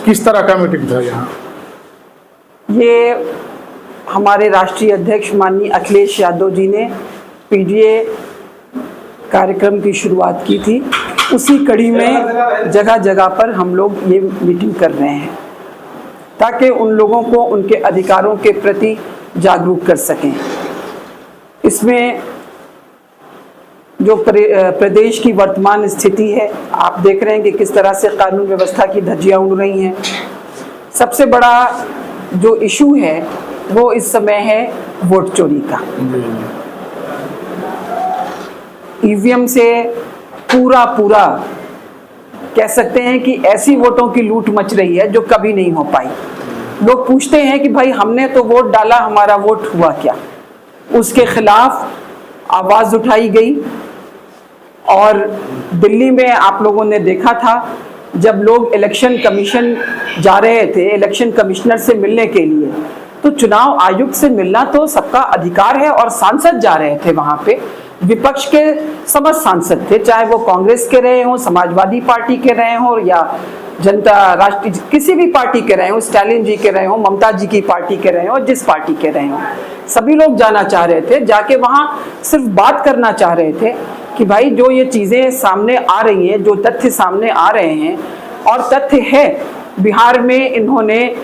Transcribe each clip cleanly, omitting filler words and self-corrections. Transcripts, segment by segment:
किस तरह का मीटिंग था यहाँ? ये हमारे राष्ट्रीय अध्यक्ष माननीय अखिलेश यादव जी ने पीडीए कार्यक्रम की शुरुआत की थी। उसी कड़ी में जगह जगह पर हम लोग ये मीटिंग कर रहे हैं ताकि उन लोगों को उनके अधिकारों के प्रति जागरूक कर सकें। इसमें जो प्रदेश की वर्तमान स्थिति है, आप देख रहे हैं कि किस तरह से कानून व्यवस्था की धज्जियां उड़ रही हैं। सबसे बड़ा जो इशू है वो इस समय है वोट चोरी का। ईवीएम से पूरा कह सकते हैं कि ऐसी वोटों की लूट मच रही है जो कभी नहीं हो पाई। लोग पूछते हैं कि भाई हमने तो वोट डाला, हमारा वोट हुआ क्या? उसके खिलाफ आवाज उठाई गई। और दिल्ली में आप लोगों ने देखा था जब लोग इलेक्शन कमीशन जा रहे थे इलेक्शन कमिश्नर से मिलने के लिए, तो चुनाव आयुक्त से मिलना तो सबका अधिकार है और सांसद जा रहे थे वहां पे। विपक्ष के समस्त सांसद थे, चाहे वो कांग्रेस के रहे हों, समाजवादी पार्टी के रहे हों या जनता राष्ट्रीय किसी भी पार्टी के रहे हों, स्टालिन जी के रहे हों, ममता जी की पार्टी के रहे हों, जिस पार्टी के रहे हों, सभी लोग जाना चाह रहे थे। जाके वहां सिर्फ बात करना चाह रहे थे कि भाई जो ये चीजें सामने आ रही हैं, जो तथ्य सामने आ रहे हैं, और तथ्य है बिहार में इन्होंने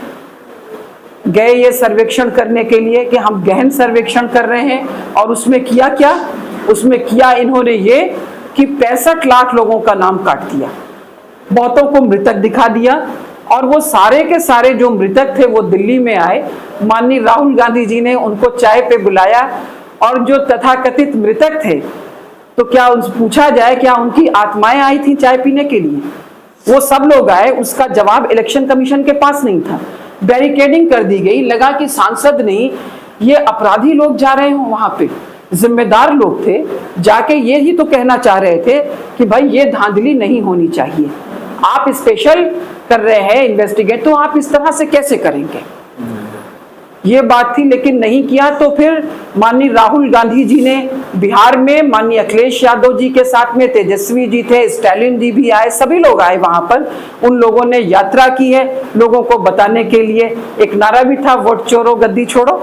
गए ये सर्वेक्षण करने के लिए कि हम गहन सर्वेक्षण कर रहे हैं, और उसमें किया क्या? उसमें किया इन्होंने ये कि 65 लाख लोगों का नाम काट दिया, बहुतों को मृतक दिखा दिया। और वो सारे के सारे जो मृतक थे वो दिल्ली में आए, माननीय राहुल गांधी जी ने उनको चाय पे बुलाया, और जो तथाकथित मृतक थे तो क्या उनसे पूछा जाए क्या उनकी आत्माएं आई थी चाय पीने के लिए? वो सब लोग आए, उसका जवाब इलेक्शन कमीशन के पास नहीं था। बैरिकेडिंग कर दी गई, लगा कि सांसद नहीं, ये अपराधी लोग जा रहे हो वहां पे, जिम्मेदार लोग थे, जाके ये ही तो कहना चाह रहे थे कि भाई ये धांधली नहीं होनी चाहिए। आप स्पेशल कर रहे हैं इन्वेस्टिगेट, तो आप इस तरह से कैसे करेंगे? ये बात थी, लेकिन नहीं किया। तो फिर माननीय राहुल गांधी जी ने बिहार में माननीय अखिलेश यादव जी के साथ में तेजस्वी जी थे, स्टालिन जी भी आए, सभी लोग आए वहां पर। उन लोगों ने यात्रा की है लोगों को बताने के लिए। एक नारा भी था, वोट चोरो गद्दी छोड़ो।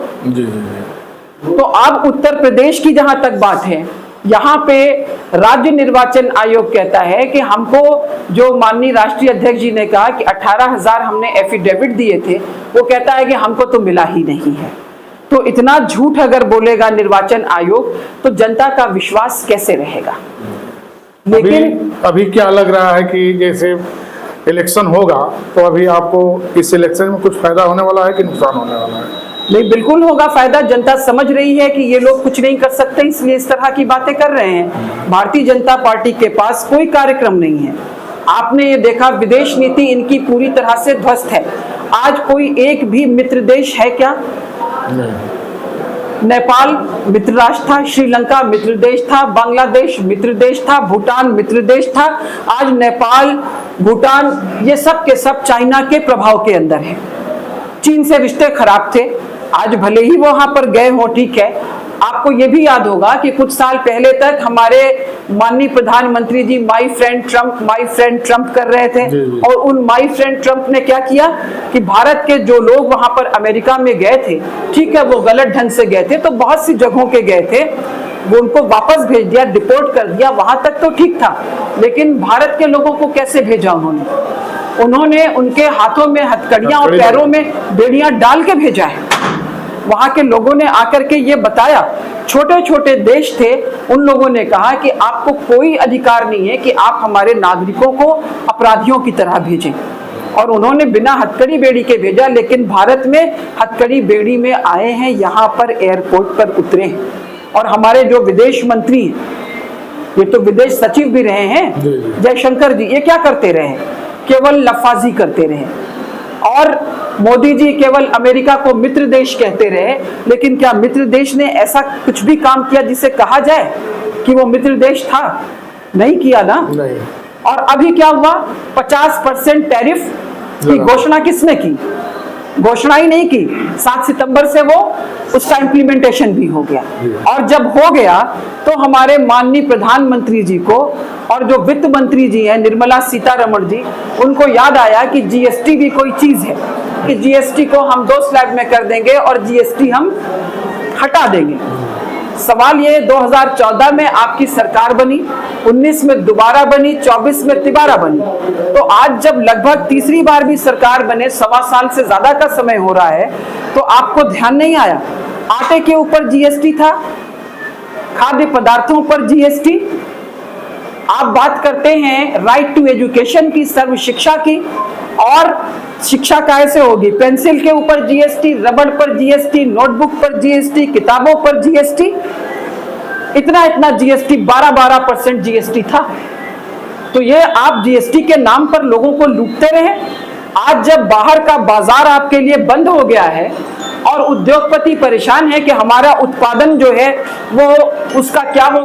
तो अब उत्तर प्रदेश की जहां तक बात है, यहाँ पे राज्य निर्वाचन आयोग कहता है कि हमको, जो माननीय राष्ट्रीय अध्यक्ष जी ने कहा कि 18,000 हमने एफिडेविट दिए थे, वो कहता है कि हमको तो मिला ही नहीं है। तो इतना झूठ अगर बोलेगा निर्वाचन आयोग तो जनता का विश्वास कैसे रहेगा? लेकिन अभी क्या लग रहा है कि जैसे इलेक्शन होगा तो अभी आपको इस इलेक्शन में कुछ फायदा होने वाला है कि नुकसान होने वाला है? नहीं, बिल्कुल होगा फायदा। जनता समझ रही है कि ये लोग कुछ नहीं कर सकते, इसलिए इस तरह की बातें कर रहे हैं। भारतीय जनता पार्टी के पास कोई कार्यक्रम नहीं है। आपने ये देखा, विदेश नीति इनकी पूरी तरह से ध्वस्त है। आज कोई एक भी मित्र देश है क्या? नहीं। नेपाल मित्र राष्ट्र था, श्रीलंका मित्र देश था, बांग्लादेश मित्र देश था, भूटान मित्र देश था। आज नेपाल, भूटान, ये सब के सब चाइना के प्रभाव के अंदर है। चीन से रिश्ते खराब थे, आज भले ही वो वहां पर गए हो, ठीक है। आपको ये भी याद होगा कि कुछ साल पहले तक हमारे माननीय प्रधानमंत्री जी माई फ्रेंड ट्रंप कर रहे थे, और उन माई फ्रेंड ट्रंप ने क्या किया कि भारत के जो लोग वहां पर अमेरिका में गए थे, ठीक है, वो गलत ढंग से गए थे, तो बहुत सी जगहों के गए थे, वो उनको वापस भेज दिया, डिपोर्ट कर दिया। वहां तक तो ठीक था, लेकिन भारत के लोगों को कैसे भेजा उन्होंने उनके हाथों में हथकड़ियां और पैरों में बेड़ियां डाल के भेजा है। वहां के लोगों ने आकर के ये बताया, छोटे छोटे देश थे, उन लोगों ने कहा कि आपको कोई अधिकार नहीं है कि आप हमारे नागरिकों को अपराधियों की तरह भेजें, और उन्होंने बिना हथकड़ी बेड़ी के भेजा। लेकिन भारत में हथकड़ी बेड़ी में आए हैं, यहाँ पर एयरपोर्ट पर उतरे हैं। और हमारे जो विदेश मंत्री, ये तो विदेश सचिव भी रहे हैं, जयशंकर जी, ये क्या करते रहे? केवल लफाजी करते रहे। और मोदी जी केवल अमेरिका को मित्र देश कहते रहे, लेकिन क्या मित्र देश ने ऐसा कुछ भी काम किया जिसे कहा जाए कि वो मित्र देश था? नहीं किया ना। नहीं। और अभी क्या हुआ? 50% टैरिफ की घोषणा किसने की? घोषणा ही नहीं की, 7 सितंबर से वो उसका इम्प्लीमेंटेशन भी हो गया। और जब हो गया तो हमारे माननीय प्रधानमंत्री जी को और जो वित्त मंत्री जी हैं निर्मला सीतारमण जी, उनको याद आया कि जीएसटी भी कोई चीज है, कि जीएसटी को हम 2 स्लैब में कर देंगे और जीएसटी हम हटा देंगे। सवाल ये 2014 में आपकी सरकार बनी, 19 में दोबारा बनी, 24 में तिबारा बनी। तो आज जब लगभग तीसरी बार भी सरकार बने, 1.25 साल से ज्यादा का समय हो रहा है, तो आपको ध्यान नहीं आया? आटे के ऊपर जीएसटी था, खाद्य पदार्थों पर जीएसटी, आप बात करते हैं राइट टू एजुकेशन की, सर्व शिक्षा की, और शिक्षा कैसे होगी? पेंसिल के ऊपर जीएसटी, रबड़ पर जीएसटी, नोटबुक पर जीएसटी, किताबों पर जीएसटी, इतना जीएसटी, 12% जीएसटी था। तो ये आप जीएसटी के नाम पर लोगों को लूटते रहे। आज जब बाहर का बाजार आपके लिए बंद हो गया है और उद्योगपति परेशान है कि हमारा उत्पादन जो है वो उसका क्या हो